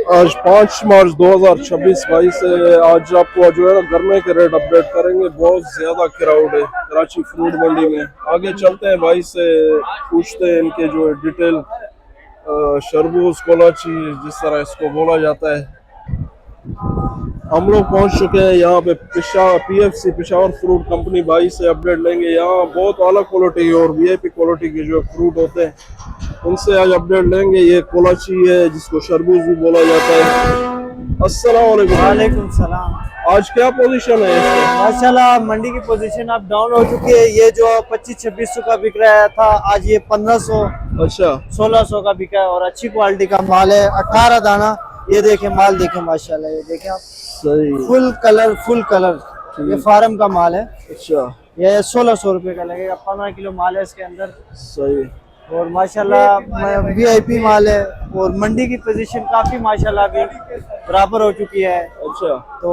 आज 5 मार्च 2026 भाई से आज आपको जो है ना गरमे के रेट अपडेट करेंगे। बहुत ज्यादा क्राउड है कराची फ्रूट मंडी में। आगे चलते हैं भाई से, पूछते हैं इनके जो है डिटेल। शरबूज कोलाची जिस तरह इसको बोला जाता है। हम लोग पहुंच चुके हैं यहाँ पे PFC पेशावर फ्रूट कंपनी। भाई से अपडेट लेंगे। यहाँ बहुत आला क्वालिटी और VIP क्वालिटी के जो फ्रूट होते हैं उनसे आज अपडेट लेंगे। ये कोलाची है जिसको शरबूज भी बोला जाता है। अस्सलाम वालेकुम। वालेकुम सलाम। आज क्या पोजीशन है इसका? माशाल्लाह मंडी की पोजीशन अब डाउन हो चुकी है। ये जो 2500-2600 का बिक रहा था आज ये 1500 अच्छा 1600 का बिका है और अच्छी क्वालिटी का माल है। 18 दाना ये देखे माल देखे माशाल्लाह। ये देखे आप सही फुल कलर ये फार्म का माल है। अच्छा ये 1600 रुपए का लगेगा। 15 किलो माल है इसके अंदर। सही और माशाल्लाह VIP माल है और मंडी की पोजीशन काफी माशाल्लाह अभी बराबर हो चुकी है। अच्छा तो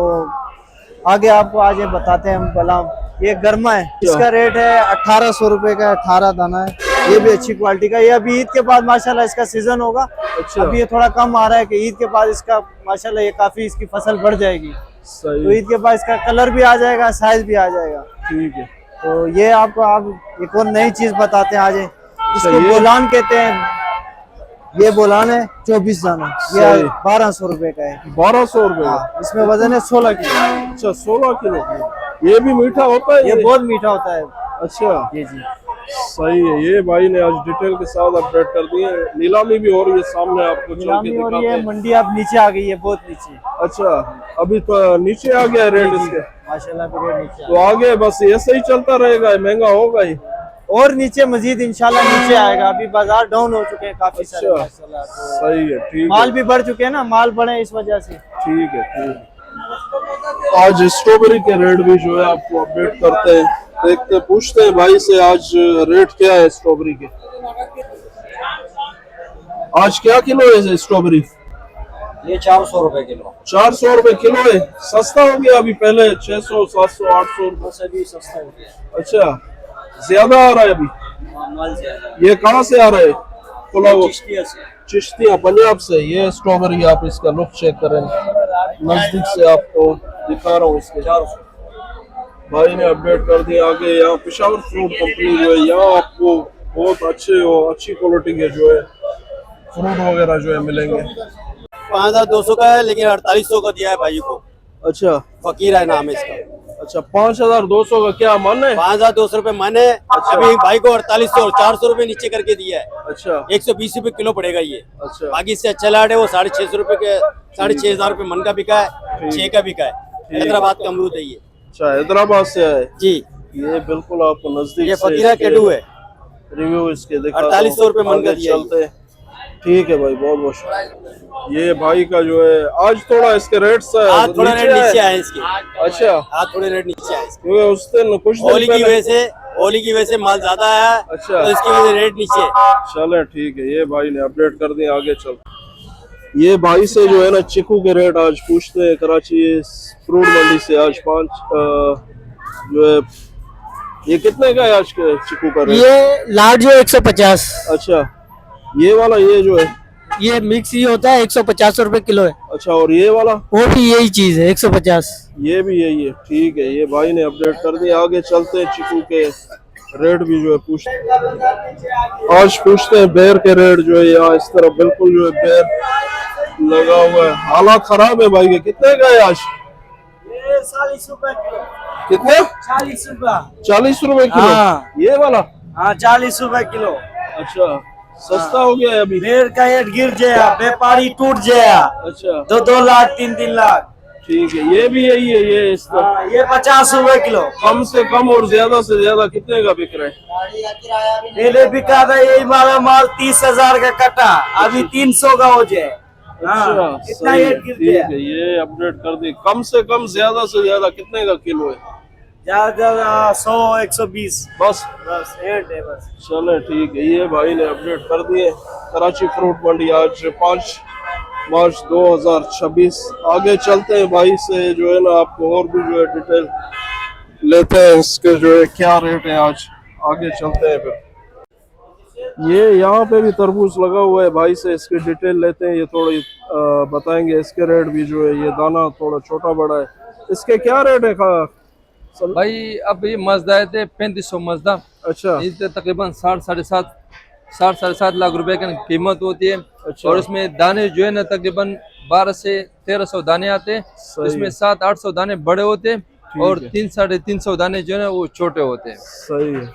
आगे आपको आज ये बताते हैं हम भला। ये गरमा है, इसका रेट है 1800 रुपए का। 18 दाना है, ये भी अच्छी क्वालिटी का। ये अभी ईद के बाद माशाल्लाह इसका सीजन होगा। अच्छा अभी ये थोड़ा कम आ रहा है कि ईद के बाद इसका माशाल्लाह ये काफी इसकी फसल बढ़ जाएगी। सही तो ईद के बाद इसका कलर भी आ जाएगा, साइज भी आ जाएगा। ठीक है। तो ये आपको आप एक और नई चीज बताते हैं आज। इसको ये बोलान कहते हैं। ये बोलान है 24 दाना, ये 1200 रुपए का है। 1200 रुपए। हाँ, इसमें वजन है 16 किलो। अच्छा 16 किलो। ये भी मीठा होता है? ये बहुत मीठा होता है। अच्छा जी जी सही है। ये भाई ने आज डिटेल के साथ अपडेट कर दिए। नीलामी भी हो रही है सामने, आपको चल के नीलामी हो रही दिखाते है। हैं। मंडी अब नीचे आ गई है, बहुत नीचे। अच्छा अभी तो नीचे आ गया रेट इसके। माशाल्लाह भी रेट नीचे तो आगे बस ऐसे ही चलता रहेगा, महंगा होगा ही और नीचे मजीद इंशाल्लाह नीचे आएगा। अभी बाजार डाउन हो चुके हैं काफी सारे अच्छा माशाल्लाह। तो सही है। ठीक माल है भी बढ़ चुके हैं ना, माल बढ़े इस वजह से। ठीक है ठीक है। आज स्ट्रॉबेरी के रेट भी जो है आपको अपडेट करते हैं, देखते पूछते हैं भाई से आज रेट क्या है स्ट्रॉबेरी के। आज क्या किलो है स्ट्रॉबेरी? ये 400 रुपए किलो। 400 रुपए किलो है। सस्ता हो गया अभी, पहले 600 700 800 रुपए। अभी सस्ता हो गया। अच्छा ज्यादा आ रहा है अभी। माल ज्यादा। ये कहाँ से आ रहा है? खुला हुआ चिश्तिया से। चिश्तिया पंजाब से। ये स्ट्रॉबेरी आप इसका लुक चेक करें, नजदीक से आपको दिखा रहा हूँ। इसके भाई ने अपडेट कर दिया। आगे यहाँ पेशावर फ्रूट कंपनी जो है, यहाँ आपको बहुत अच्छी क्वालिटी के जो है फ्रूट वगैरह जो है मिलेंगे। 5200 का है लेकिन 4800 का दिया है भाई को। अच्छा फकीर है नाम है इसका। अच्छा 5200 का क्या मन है? 5200 रुपए मन है। अभी भाई को 4800 और 400 रुपए नीचे करके दिया है। अच्छा 120 रुपए किलो पड़ेगा ये। अच्छा बाकी इससे अच्छा लाट है वो 650 रुपए के 6500 रुपए मन का बिका है। 6 का बिका है। हैदराबाद का अमरूद है ये। अच्छा हैदराबाद से है जी। ये बिल्कुल आपको नजदीक ये से फकीरा केडू है। रिव्यू इसके देखा। 4800 रुपए मन का दिया है। चलते हैं। ठीक है भाई, बहुत बहुत शुक्रिया। ये भाई का जो है आज थोड़ा इसके रेट से आज थोड़ा रेट नीचे आए इसके। अच्छा आज थोड़े रेट नीचे आए इसके। क्योंकि उस दिन कुछ दिन होली की वजह से माल ज्यादा आया। अच्छा तो इसकी वजह से रेट नीचे। चले ठीक है। ये भाई ने अपडेट कर दिया। आगे चल ये भाई से जो है ना चीकू के रेट आज पूछते हैं कराची फ्रूट मंडी से। आज 5 जो है ये कितने का है आज के चीकू का रेट? ये लाट जो 150। अच्छा ये वाला ये जो है ये मिक्स ही होता है 150 रुपए किलो है। अच्छा और ये वाला? वो भी यही चीज है 150। ये भी यही है। ठीक है ये भाई ने अपडेट कर दिया। आगे चलते हैं चीकू के रेट भी जो है पूछते। आज पूछते हैं बेर के रेट जो है। यहाँ इस तरह बिल्कुल जो है बेर लगा हुआ है। हालात खराब है भाई के। कितने का है आज? 40 रुपए किलो। कितने? 40 रुपए। 40 रुपए किलो। हाँ। ये वाला? हाँ 40 रुपए किलो। अच्छा सस्ता हो गया है अभी। रेट का रेट गिर जाया, व्यापारी टूट जाया। अच्छा 2 लाख 3 लाख। ठीक है ये भी यही है। ये इस तरह हाँ, ये 50 रुपए किलो। कम से कम और ज्यादा से ज्यादा कितने का बिक रहा है? पहले बिका था यही वाला माल 30,000 का कटा, अभी 300 का हो जाए। अच्छा इतना सही है। रेट गिर ठीक गया। है ये अपडेट कर दी। कम से कम ज्यादा से ज्यादा कितने का किलो है? ज्यादा 100 120 बस रेट है बस। चले ठीक है। ये भाई ने अपडेट कर दिए। कराची फ्रूट मंडी आज 5 मार्च 2026। आगे चलते हैं भाई से जो है ना आपको और भी जो है डिटेल लेते हैं इसके जो है क्या रेट है आज। आगे चलते हैं फिर। ये यहाँ पे भी तरबूज लगा हुआ है, भाई से इसकी डिटेल लेते हैं, ये थोड़ी बताएंगे इसके रेट भी जो है। ये दाना थोड़ा छोटा बड़ा है, इसके क्या रेट है भाई अब ये मजदा है थे 3500 मजदा, अच्छा इससे तकरीबन 60 साढ़े 7 लाख रुपए की कीमत होती है। अच्छा। और इसमें दाने जो है ना तकरीबन 12 से 1300 दाने आते हैं। सही इसमें है। 700-800 दाने बड़े होते हैं और है। 300-350 दाने जो है ना वो छोटे होते हैं। सही है।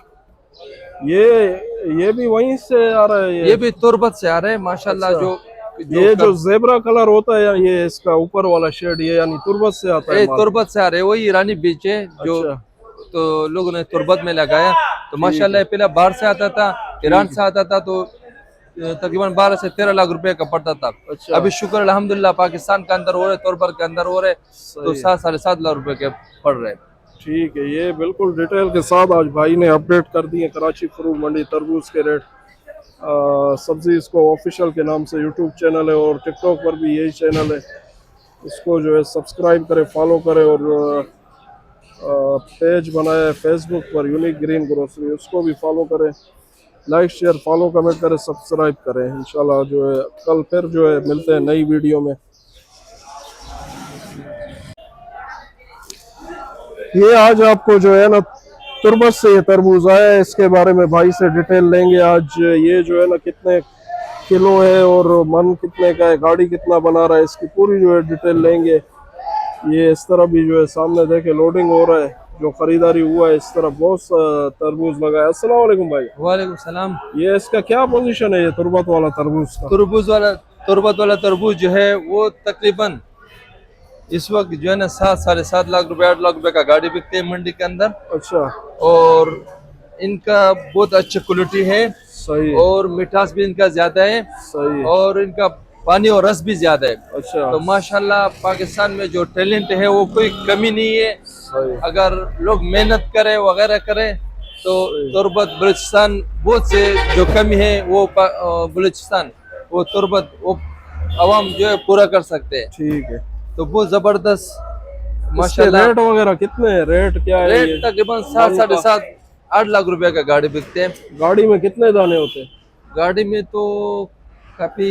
ये भी वहीं से आ रहा है ये भी तुर्बत से आ रहे हैं माशाल्लाह। अच्छा। जो ये जो जेब्रा कलर होता है या ये इसका ऊपर वाला शेड, ये यानी तुर्बत से आता है माल? तुर्बत से आ रहे हैं, वही ईरानी बीच है जो अच्छा। तो लोगों ने तुर्बत में लगाया। तो माशाल्लाह पहले बाहर से आता था, ईरान से आता था, तो तकरीबन 12 से 13 लाख रुपए का पड़ता था। अच्छा। अभी शुक्र अल्हम्दुलिल्लाह पाकिस्तान के अंदर हो रहे, तुर्बत के अंदर हो रहे, तो 7-7.5 लाख रुपए के पड़ रहे। ठीक है, ये बिल्कुल डिटेल के साथ आज भाई ने अपडेट कर दिए कराची फ्रूट मंडी तरबूज के रेट। सब्जी इसको ऑफिशियल के नाम से यूट्यूब चैनल है और टिकटॉक पर भी यही चैनल है, इसको जो है सब्सक्राइब करें, फॉलो करें। और पेज बनाया है फेसबुक पर यूनिक ग्रीन ग्रोसरी, उसको भी फॉलो करें, लाइक शेयर फॉलो कमेंट करें, सब्सक्राइब करें। इंशाल्लाह जो है कल फिर जो है मिलते हैं नई वीडियो में। ये आज आपको जो है ना तुर्बत से ये तरबूज आया है, इसके बारे में भाई से डिटेल लेंगे आज। ये जो है ना कितने किलो है और मन कितने का है, गाड़ी कितना बना रहा है, इसकी पूरी जो है डिटेल लेंगे। ये इस तरह भी जो है सामने देखे लोडिंग हो रहा है, जो खरीदारी हुआ है इस तरह बहुत तरबूज लगा है। अस्सलाम वालेकुम भाई। वालेकुम सलाम। ये इसका क्या पोजीशन है, ये तुर्बत वाला तरबूज का? तुर्बत वाला तरबूज जो है वो तकरीबन इस वक्त जो है ना 7-7.5 लाख रुपए 8 लाख रुपए का गाड़ी बिकते हैं मंडी के अंदर। अच्छा। और इनका बहुत अच्छी क्वालिटी है। सही है। और मिठास भी इनका ज्यादा है। सही है। और इनका पानी और रस भी ज्यादा है। अच्छा। तो माशाल्लाह पाकिस्तान में जो टैलेंट है वो कोई कमी नहीं है। सही। अगर लोग मेहनत करें वगैरह करें तो तुर्बत बलूचिस्तान बहुत से जो कमी है वो बलूचिस्तान वो तुर्बत वो अवाम जो है पूरा कर सकते हैं। ठीक है। तो बहुत जबरदस्त माशाल्लाह। रेट वगैरह कितने है, रेट क्या है? रेट तकरीबन 7-7.5-8 लाख रुपए का गाड़ी बिकते हैं। गाड़ी में कितने दाने होते हैं? गाड़ी में तो काफी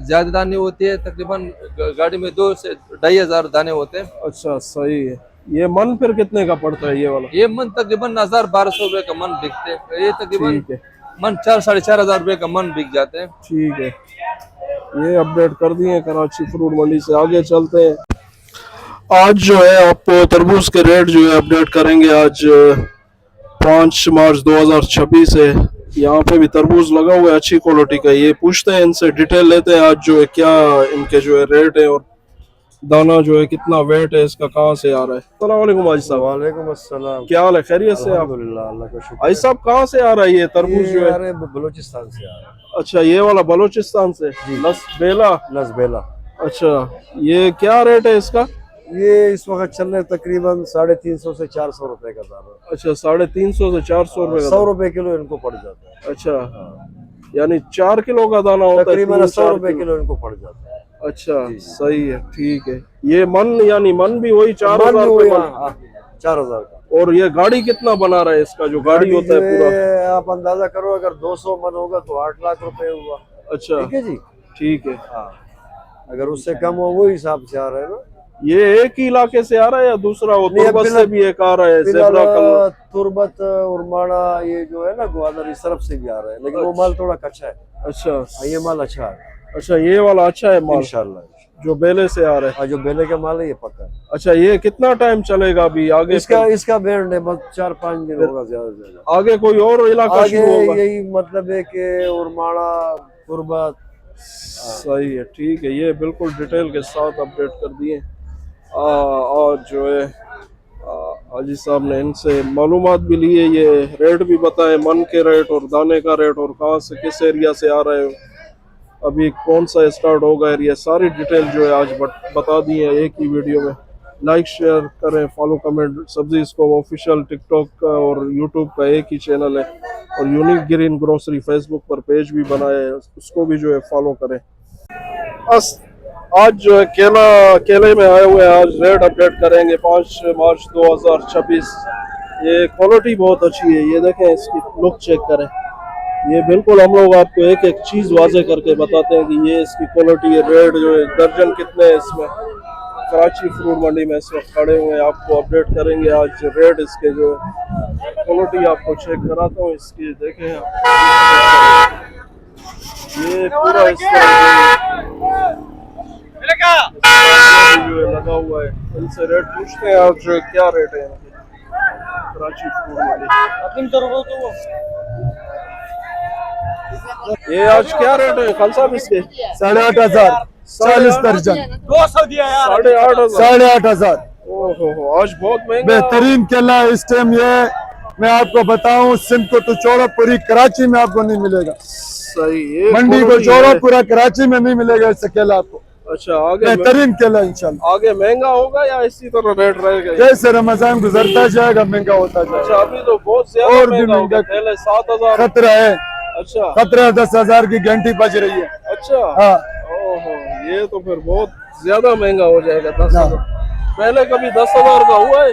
ज्यादा दाने होते हैं, तकरीबन गाड़ी में 2 से 2,500 दाने होते हैं। अच्छा सही है। ये मन फिर कितने का पड़ता है ये वाला? ये मन तकरीबन 1,000-1,200 रुपए का मन बिकते हैं। ये तकरीबन ठीक है। मन 4-4,500 रुपए का मन बिक जाते हैं। ठीक है, ये अपडेट कर दिए कराची फ्रूट मंडी से। आगे चलते हैं, आज जो है आपको तरबूज के रेट जो है अपडेट करेंगे। आज 5 मार्च 2026 है। यहाँ पे भी तरबूज लगा हुआ है अच्छी क्वालिटी का। ये पूछते हैं इनसे, डिटेल लेते हैं आज जो है क्या इनके जो है रेट है और दाना जो है कितना वेट है इसका, कहाँ से आ रहा है। अस्सलाम वालेकुम हाजी साहब। वालेकुम अस्सलाम। क्या हाल है, खैरियत से आप? अल्हम्दुलिल्लाह, अल्लाह का शुक्र। भाई साहब कहाँ से आ रहा है ये तरबूज जो है? बलूचिस्तान से आ रहा है। अच्छा, ये वाला बलूचिस्तान से, लसबेला। लसबेला। अच्छा, ये क्या रेट है इसका? ये इस वक्त चल रहे तकरीबन 350 से 400 रुपए का दाना। अच्छा, 350 से 400 रुपए का 100 रुपए किलो इनको पड़ जाता है। अच्छा, यानी 4 किलो का दाना होता है, तकरीबन 100 रुपए किलो इनको पड़ जाता है। अच्छा सही है, ठीक है। ये मन यानी मन भी वही 4,000 रुपए का? 4,000 का। और ये गाड़ी कितना बना रहा है इसका, जो गाड़ी होता है पूरा? आप अंदाजा करो, अगर 200 मन होगा तो 8 लाख रुपए हुआ। अच्छा ठीक है जी। ठीक है। हाँ, अगर उससे कम हो वो हिसाब से आ रहा है ना। ये एक ही इलाके से आ रहा है या दूसरा वो तुर्बत से भी एक आ रहा है? ज़ेब्रा कलर, तुर्बत, उर्माड़ा, ये जो है ना ग्वादर, इस तरफ से भी आ रहा है, लेकिन वो माल थोड़ा कच्चा है। अच्छा, ये माल अच्छा है। अच्छा, ये वाला अच्छा है माल इंशाल्लाह। जो बेले से आ रहा है? जो बेले का माल है ये पक्का है। अच्छा, ये कितना टाइम चलेगा अभी आगे? इसका बैंड है बस 4-5 दिन होगा ज्यादा से ज्यादा। आगे कोई और इलाका आगे शुरू होगा? यही मतलब है कि उर्माड़ा, तुर्बत। सही है, ठीक है। ये बिल्कुल डिटेल के साथ अपडेट कर दिए। और जो है हाजी साहब ने इनसे मालूमात भी लिए, ये रेट भी बताए, मन के रेट और दाने का रेट और कहाँ से किस एरिया से आ रहे हो, अभी कौन सा स्टार्ट होगा एरिया, सारी डिटेल जो है आज बता दी है एक ही वीडियो में। लाइक शेयर करें, फॉलो कमेंट। सब्जी इसको ऑफिशियल टिकटॉक का और यूट्यूब का एक ही चैनल है और यूनिक ग्रीन ग्रोसरी फेसबुक पर पेज भी बनाया है, उसको भी जो है फॉलो करें। बस आज जो है केले में आए हुए हैं, आज रेट अपडेट करेंगे 5 मार्च 2026। ये क्वालिटी बहुत अच्छी है, ये देखें, इसकी लुक चेक करें, ये बिल्कुल हम लोग आपको एक एक चीज वाजे करके बताते हैं कि ये इसकी क्वालिटी, रेट जो है, दर्जन कितने हैं इसमें। कराची फ्रूट मंडी में इस वक्त खड़े हुए हैं, आपको अपडेट करेंगे आज रेट इसके जो है। क्वालिटी आपको चेक कराता हूँ इसकी, देखें आप। ये पूरा इस तरह जो है लगा हुआ है। इनसे रेट पूछते हैं आज क्या रेट है इनके कराची फ्रूट मंडी। ये आज क्या रेट है खान साहब इसके? 8,500 40 दर्जन 200 दिया यार। 8,500। 8,500 ओहो, आज बहुत महंगा। बेहतरीन केला इस टाइम ये मैं आपको बताऊं, सिंध को तो चौड़ा पूरी कराची में आपको नहीं मिलेगा। सही, ये मंडी को quality चौड़ा है। पूरा कराची में नहीं मिलेगा इससे केला आपको। अच्छा, आगे बेहतरीन केला इंशाल्लाह। आगे महंगा होगा या इसी तरह रेट रहेगा? जैसे रमजान गुजरता जाएगा महंगा होता अच्छा, जाएगा। अभी तो बहुत ज्यादा और भी महंगा होगा। महंगा। पहले 7,000। खतरा है, अच्छा खतरा 10,000 की घंटी बज रही है। अच्छा। हाँ ओहो, ये तो फिर बहुत ज्यादा महंगा हो जाएगा। 10,000 हाँ। पहले कभी 10,000 का हुआ है?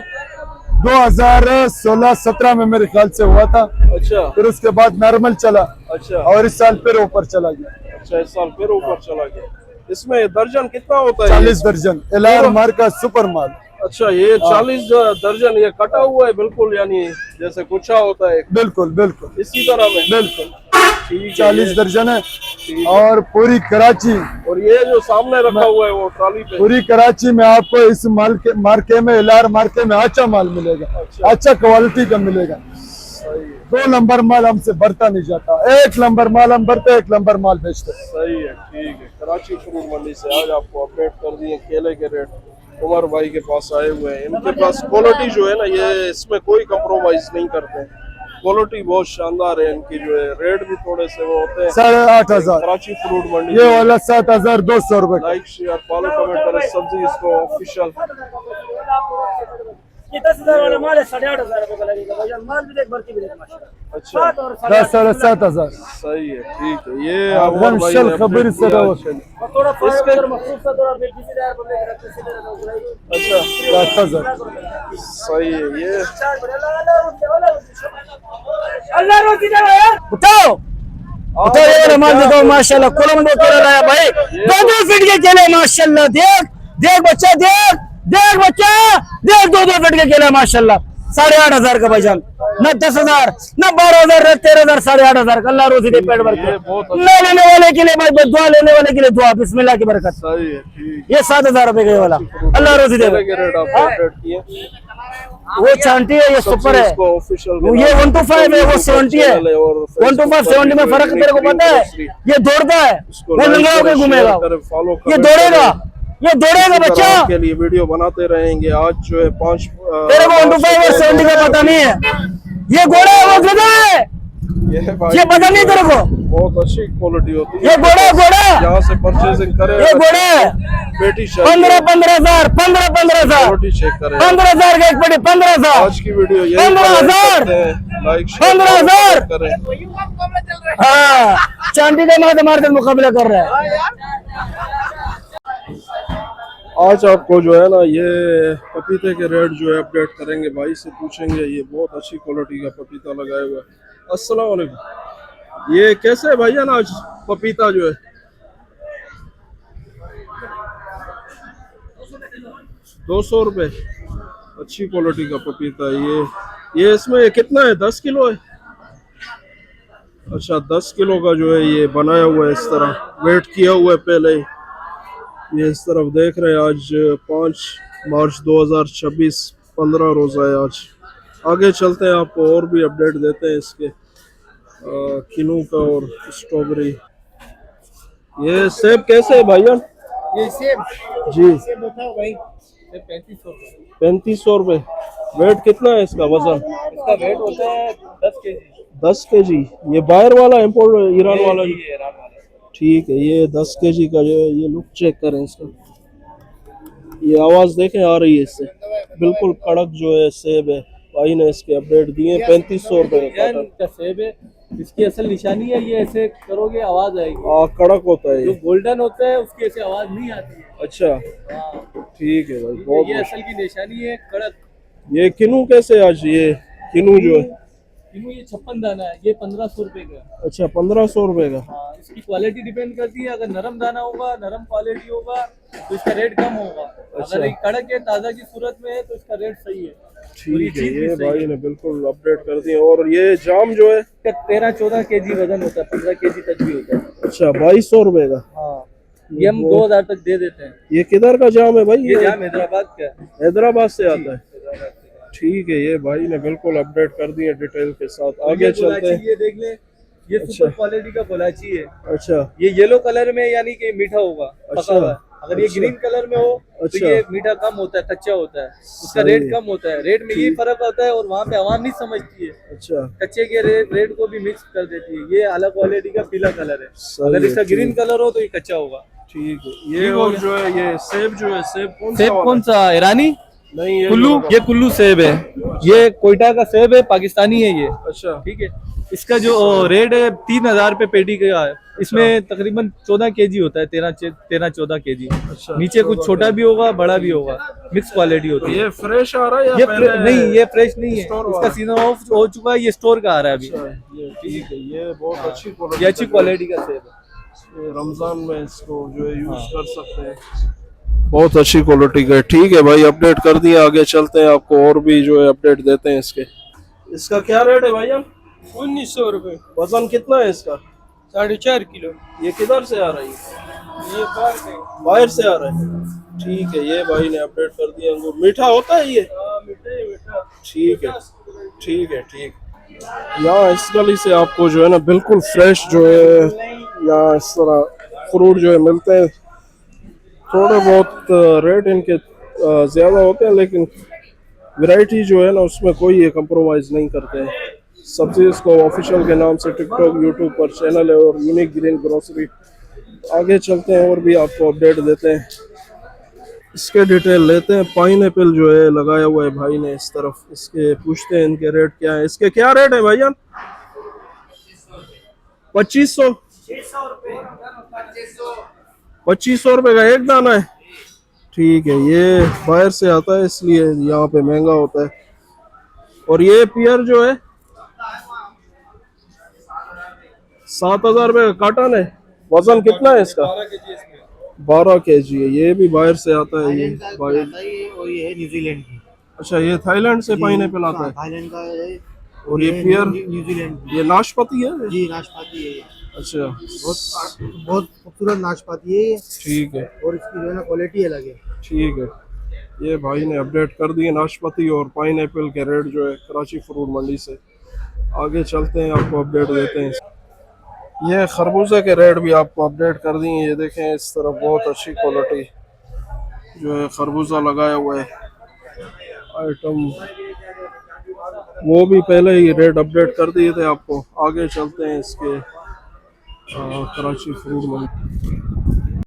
2016-17 में मेरे ख्याल से हुआ था, अच्छा फिर उसके बाद नॉर्मल चला अच्छा और इस साल फिर ऊपर चला गया। अच्छा, इस साल फिर ऊपर चला गया। इसमें दर्जन कितना होता है? 40 दर्जन एलआर मार का सुपर माल। अच्छा, ये 40 दर्जन ये कटा हुआ है बिल्कुल, यानी जैसे कुछा होता है बिल्कुल बिल्कुल इसी तरह में। बिल्कुल ठीक है, 40 दर्जन है। ठीक है। और पूरी कराची, और ये जो सामने रखा हुआ है वो ट्रॉली पे। पूरी कराची में आपको इस माल के मार्के में, एलआर मार्के में अच्छा माल मिलेगा, अच्छा। अच्छा क्वालिटी का मिलेगा। सही है, 2 नंबर माल हमसे भरता नहीं जाता, 1 नंबर माल हम भरते, 1 नंबर माल बेचते। सही है, ठीक है। कराची फ्रूट मंडी से आज आपको अपडेट कर दिए केले के रेट। उमर भाई के पास आए हुए हैं, इनके पास क्वालिटी जो है ना, ये इसमें कोई कंप्रोमाइज नहीं करते हैं। क्वालिटी बहुत शानदार है इनकी जो है। रेट भी थोड़े से वो होते हैं। 8,500 कराची फ्रूट मंडी ये वाला 7,200 रुपए का। लाइक शेयर फॉलो कमेंट करें। सब्जी इसको ऑफिशियल। ये 10,000 वाला माल है, 8,500 रुपए का लगेगा भाई। माल भी देख, भर्ती भी देख माशाल्लाह। अच्छा, 7 और 10 7,500 सही है, ठीक है। ये हाँ, उमर भाई शल ने खबर अपडेट से किया रहो। आज। और थोड़ा इसके- फायदा मखसूस था, थोड़ा बेटी से यार बंदे रखते सीधे रखो। अच्छा, 7,000 सही है। ये अल्लाह रोजी दे यार। उठाओ उठाओ, ये वाला माल देखो माशाल्लाह, कोलंबो केला लाया भाई। 2-2 फीट के केले माशाल्लाह। देख देख बच्चा, देख देख बच्चा, देख 2-2 फीट के केला माशाल्लाह। 8,500 का भाईजान, न 10,000 न 12,000 न 13,000, 8,500 का। अल्लाह रोजी दे पेट भर के। ये बहुत अच्छा। न लेने वाले के लिए भाई दुआ, लेने वाले के लिए दुआ, बिस्मिल्लाह की बरकत। सही है, ठीक ये 7,000 रुपए का ये वाला, अल्लाह रोजी दे। केले के रेट आपको अपडेट किए। वो चांटी है, ये सुपर है। इसको ऑफिशियल ये 125 है, वो 70 है। 125 70 में फर्क तेरे को पता है? ये दौड़ता है, वो लंगड़ा होकर घूमेगा, ये दौड़ेगा, ये दौड़ेगा बच्चा। के लिए वीडियो बनाते रहेंगे। आज जो है 5 तेरे को 125 और 70 का पता नहीं है। ये घोड़ा है, वो गधा है, ये पता नहीं तेरे को। बहुत अच्छी क्वालिटी होती है। ये घोड़ा घोड़ा, यहाँ से परचेजिंग करे। ये घोड़ा है। बेटी 15,000 15,000 क्वालिटी चेक करें। 15,000 का एक पेटी, 15,000। आज की वीडियो यही 15,000 लाइक 15,000 करें। हाँ, चांदी का मार मार मुकाबला कर रहा है। आज आपको जो है ना ये पपीते के रेट जो है अपडेट करेंगे, भाई से पूछेंगे। ये बहुत अच्छी क्वालिटी का पपीता लगाया हुआ है। अस्सलाम वालेकुम, ये कैसे है भैया ना आज पपीता जो है? 200 रुपये। अच्छी क्वालिटी का पपीता है ये इसमें कितना है? 10 किलो है। अच्छा, 10 किलो का जो है ये बनाया हुआ है, इस तरह वेट किया हुआ है पहले ही। ये इस तरफ देख रहे हैं। आज 5 मार्च 2026, 15 रोज़ा है आज। आगे चलते हैं, आपको और भी अपडेट देते हैं इसके किलो का और स्ट्रॉबेरी। ये सेब कैसे है भैया? ये सेब जी बताओ भाई, 3500 रुपये। वेट कितना है इसका वजन? इसका वेट होता है 10 केजी। 10 केजी। ये बाहर वाला इम्पोर्ट ईरान वाला? ठीक है, ये 10 केजी का जो है। ये लुक चेक करें इसका, ये आवाज़ देखें आ रही है इससे। बिल्कुल कड़क जो है सेब है। भाई ने इसके अपडेट दिए। 3500 रुपये का सेब है। इसकी असल निशानी है, ये ऐसे करोगे आवाज आएगी। कड़क होता है जो ये। गोल्डन होता है उसकी ऐसे आवाज नहीं आती है। अच्छा, हाँ, ठीक है भाई, ये बहुत असल की निशानी है, कड़क। ये किनू कैसे आज? ये किनू जो है इनमें ये 56 दाना है, ये 1500 रुपए का है। अच्छा 1500 रुपए का। हाँ, इसकी क्वालिटी डिपेंड करती है, अगर नरम दाना होगा, नरम क्वालिटी होगा तो इसका रेट कम होगा। अगर ये कड़क है, ताज़ा की सूरत में है तो इसका रेट सही है। और ठीक है, चीज़ भी ये सही भाई है। ने बिल्कुल अपडेट कर दिए। और ये जाम जो है इसका 13-14 केजी वजन होता है, 15 केजी तक भी होता है। अच्छा 2200 रुपए का। हाँ, ये हम 2000 तक दे देते हैं। ये किधर का जाम है भाई? ये जाम हैदराबाद का है। हैदराबाद से आता है। ठीक है, ये भाई ने बिल्कुल अपडेट कर दिए डिटेल के साथ। आगे चलते हैं। ये देख ले, ये सुपर क्वालिटी का बोलाची है। अच्छा ये येलो कलर में यानी कि मीठा होगा, पका हुआ है। अगर ये ग्रीन कलर में हो तो अच्छा। ये मीठा कम होता है, कच्चा होता है, उसका सही रेट है। कम होता है। रेट में ये फर्क होता है और वहाँ पे आवाम नहीं समझती है, अच्छा कच्चे के रेट को भी मिक्स कर देती है। ये अलग क्वालिटी का पीला कलर है, सही अगर है, इसका ठीक ग्रीन कलर हो तो ये कच्चा होगा। ठीक है। ये और जो है ये सेब जो है, सेब कौन सा सेब वाला? कौन सा? ईरानी नहीं, ये कुल्लू, जो ये कुल्लू सेब है, ये कोयटा का सेब है, पाकिस्तानी है ये। अच्छा ठीक है, इसका जो रेट है 3000 रुपए पेटी का है। इसमें तकरीबन 14 केजी होता है, 13-14 केजी। अच्छा, नीचे कुछ छोटा भी होगा, बड़ा भी होगा, मिक्स क्वालिटी होती है। ये फ्रेश आ रहा है या ये पहले? नहीं, ये फ्रेश नहीं है, स्टोर इसका वाला? सीजन ऑफ हो चुका है, ये स्टोर का आ रहा है अभी। अच्छा, ये ठीक है, ये बहुत अच्छी ये क्वालिटी अच्छी क्वालिटी का सेब है। ये रमजान में इसको जो है यूज कर सकते हैं। बहुत अच्छी क्वालिटी का है। ठीक है भाई, अपडेट कर दिए। आगे चलते हैं, आपको और भी जो है अपडेट देते हैं इसके। इसका क्या रेट है भैया? 1900 रुपए। वजन कितना है इसका? 4.5 किलो। ये किधर से आ रही है? ये बाहर से। बाहर से आ रहा है। ठीक है, ये भाई ने अपडेट कर दिया। अंगूर मीठा होता है ये? मीठा। ठीक है, ठीक है, ठीक। यहाँ इस गली से आपको जो है ना बिल्कुल फ्रेश जो है यहाँ इस तरह फ्रूट जो है मिलते हैं। थोड़े बहुत रेट इनके ज़्यादा होते हैं, लेकिन वैरायटी जो है ना उसमें कोई ये कंप्रोमाइज़ नहीं करते हैं। सब्जीज को ऑफिशियल के नाम से टिकटॉक यूट्यूब पर चैनल है और यूनिक ग्रीन ग्रोसरी। आगे चलते हैं और भी आपको अपडेट देते हैं, इसके डिटेल लेते हैं। पाइनएप्पल जो है लगाया हुआ है भाई ने इस तरफ, इसके पूछते हैं इनके रेट क्या है। इसके क्या रेट है भैया? 2500 2500 रुपये का एक दाना है। ठीक है, ये बाहर से आता है इसलिए यहाँ पे महंगा होता है। और ये पियर जो है 7000 रुपये का कार्टन है। वजन कितना है इसका? 12 केजी है। ये भी बाहर से आता है, ये बाहर। और ये है न्यूजीलैंड की। अच्छा, ये थाईलैंड से पाइनएप्पल आता है। थाईलैंड का है। और ये पियर न्यूजीलैंड ये नाशपाती है? जी, नाशपाती है ये। अच्छा, बहुत खूबसूरत नाशपाती है ये, ठीक है, और इसकी जो है ना क्वालिटी अलग है। ठीक है। ये भाई ने अपडेट कर दिए नाशपाती और पाइनएप्पल के रेट जो है कराची फ्रूट मंडी से। आगे चलते हैं, आपको अपडेट देते हैं। ये खरबूजे के रेट भी आपको अपडेट कर दिए। ये देखें, इस तरफ बहुत अच्छी क्वालिटी जो है खरबूजा लगाया हुआ है आइटम, वो भी पहले ही रेट अपडेट कर दिए थे आपको। आगे चलते हैं इसके कराची फ्रूट मंडी।